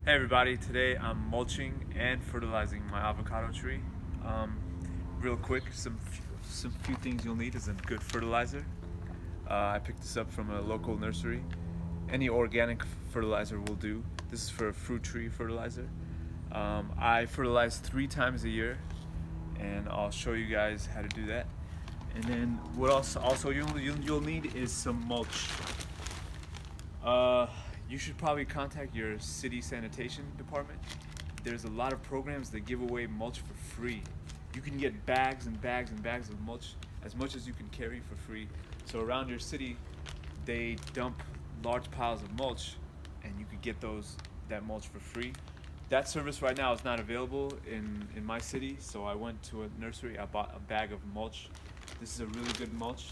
Hey everybody, today I'm mulching and fertilizing my avocado tree. Real quick, some few things you'll need is a good fertilizer. I picked this up from a local nursery. Any organic fertilizer will do. This is for a fruit tree fertilizer. I fertilize 3 times a year, and I'll show you guys how to do that. And then what else? Also, you'll need is some mulch. You should probably contact your city sanitation department. There's a lot of programs that give away mulch for free. You can get bags and bags and bags of mulch, as much as you can carry for free. So around your city, they dump large piles of mulch, and you could get that mulch for free. That service right now is not available in my city, so I went to a nursery. I bought a bag of mulch. This is a really good mulch.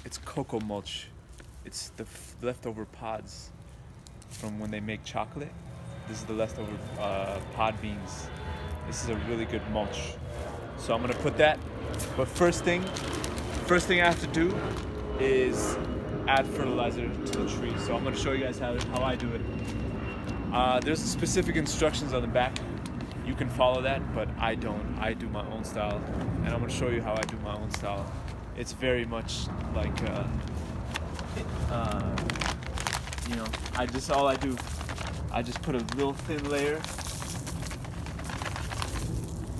It's cocoa mulch. It's the leftover pods from when they make chocolate. This is the leftover pod beans. This is a really good mulch. So I'm gonna put that. But first thing I have to do is add fertilizer to the tree. So I'm gonna show you guys how I do it. There's specific instructions on the back. You can follow that, but I don't. I do my own style, and I'm gonna show you how I do my own style. It's very much like I just put a little thin layer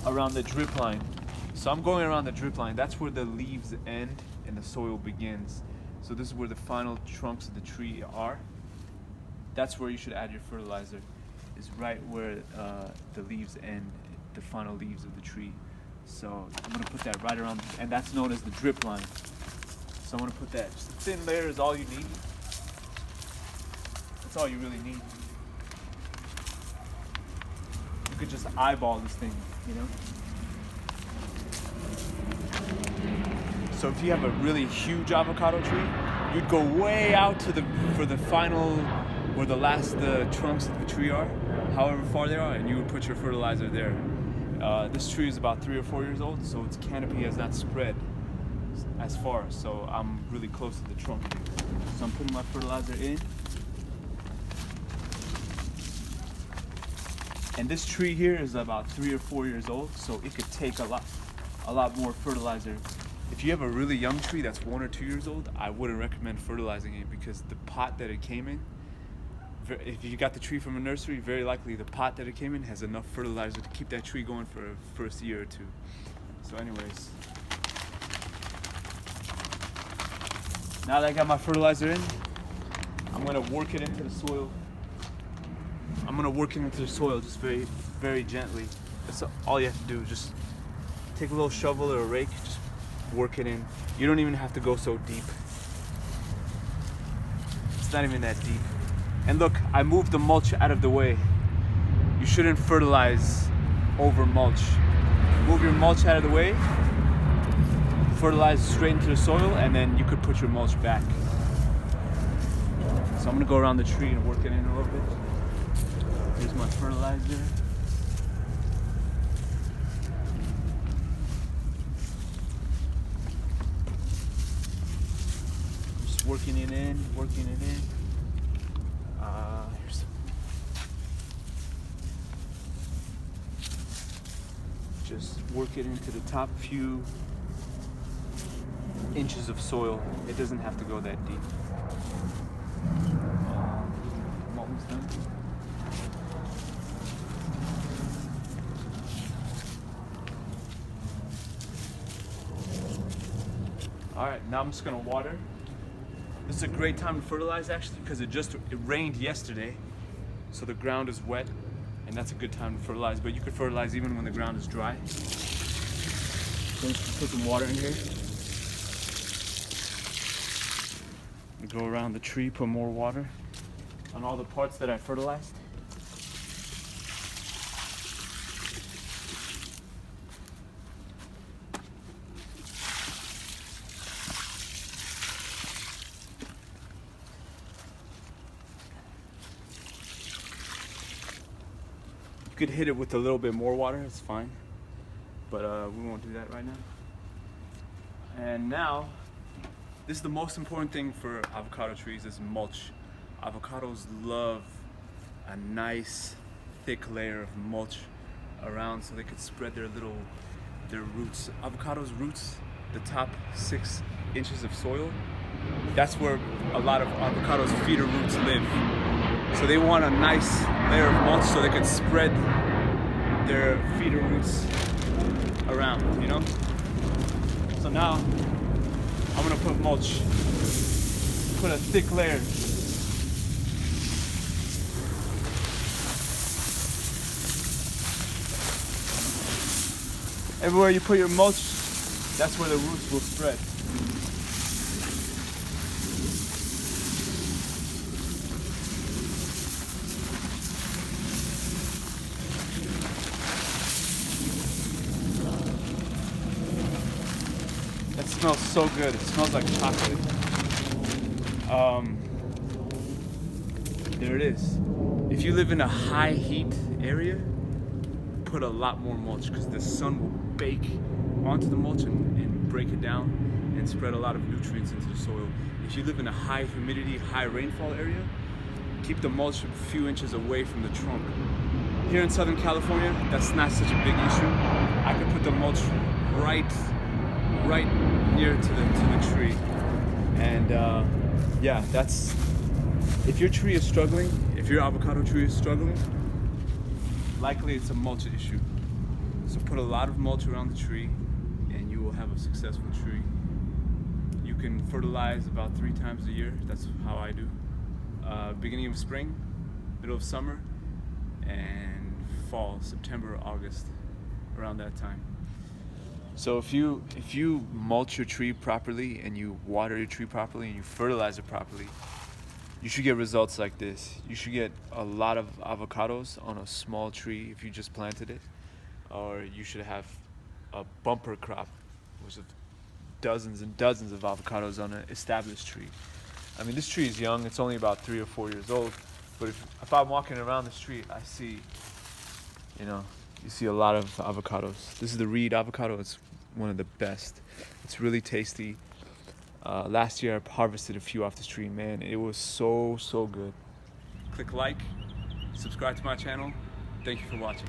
around the drip line. So I'm going around the drip line. That's where the leaves end and the soil begins. So this is where the final trunks of the tree are. That's where you should add your fertilizer, is right where the leaves end, the final leaves of the tree. So I'm gonna put that right around, and that's known as the drip line. So I'm gonna put that. Just a thin layer is all you need. That's all you really need. You could just eyeball this thing, you know? So if you have a really huge avocado tree, you'd go way out for the final, where the last trunks of the tree are, however far they are, and you would put your fertilizer there. This tree is about 3 or 4 years old, so its canopy has not spread as far, so I'm really close to the trunk. So I'm putting my fertilizer in. And this tree here is about 3 or 4 years old, so it could take a lot more fertilizer. If you have a really young tree that's 1 or 2 years old, I wouldn't recommend fertilizing it, because the pot that it came in, if you got the tree from a nursery, very likely the pot that it came in has enough fertilizer to keep that tree going for the first year or two. So anyways, now that I got my fertilizer in, I'm gonna work it into the soil. I'm gonna work it into the soil just very, very gently. That's all you have to do. Just take a little shovel or a rake, just work it in. You don't even have to go so deep. It's not even that deep. And look, I moved the mulch out of the way. You shouldn't fertilize over mulch. Move your mulch out of the way, fertilize straight into the soil, and then you could put your mulch back. So I'm gonna go around the tree and work it in a little bit. Here's my fertilizer. Just working it in. Just work it into the top few inches of soil. It doesn't have to go that deep. I'm almost done. All right, now I'm just gonna water. This is a great time to fertilize, actually, because it rained yesterday, so the ground is wet, and that's a good time to fertilize. But you could fertilize even when the ground is dry. So let's put some water in here. Go around the tree, put more water on all the parts that I fertilized. You could hit it with a little bit more water, it's fine, but we won't do that right now. And now, this is the most important thing for avocado trees, is mulch. Avocados love a nice thick layer of mulch around so they could spread their roots. Avocado's roots, the top 6 inches of soil, that's where a lot of avocado's feeder roots live. So they want a nice layer of mulch so they can spread their feeder roots around, you know? So now I'm gonna put mulch, put a thick layer. Everywhere you put your mulch, that's where the roots will spread. That smells so good. It smells like chocolate. There it is. If you live in a high heat area, put a lot more mulch because the sun will bake onto the mulch and break it down and spread a lot of nutrients into the soil. If you live in a high humidity, high rainfall area, keep the mulch a few inches away from the trunk. Here in Southern California, that's not such a big issue. I can put the mulch right near to the tree. And yeah, that's, if your tree is struggling, if your avocado tree is struggling, likely it's a mulch issue. So put a lot of mulch around the tree and you will have a successful tree. You can fertilize about 3 times a year. That's how I do. Beginning of spring, middle of summer, and fall, September, August, around that time. So if you mulch your tree properly and you water your tree properly and you fertilize it properly, you should get results like this. You should get a lot of avocados on a small tree if you just planted it, or you should have a bumper crop, which is dozens and dozens of avocados on an established tree. I mean, this tree is young. It's only about 3 or 4 years old, but if I'm walking around the street, I see, you see a lot of avocados. This is the Reed avocado. It's one of the best. It's really tasty. Last year I harvested a few off the tree. Man, it was so good. Click like, subscribe to my channel. Thank you for watching.